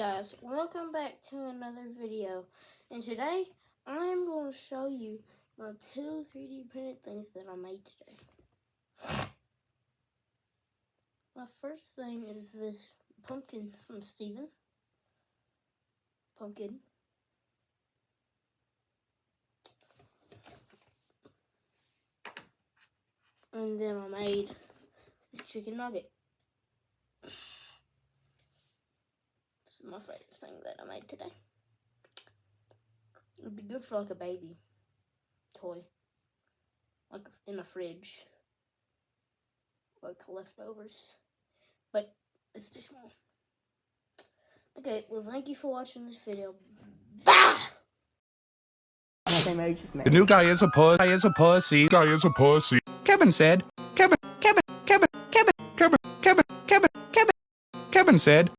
guys, welcome back to another video, and today I'm going to show you my two 3D printed things that I made today. My first thing is this pumpkin from Steven. Pumpkin. And then I made this chicken nugget. This is my favorite thing that I made today. It'd be good for like a baby toy, like in a fridge, like leftovers, but it's too small. Okay, well thank you for watching this video. Bah! The new guy is a pussy. Kevin said. Kevin said.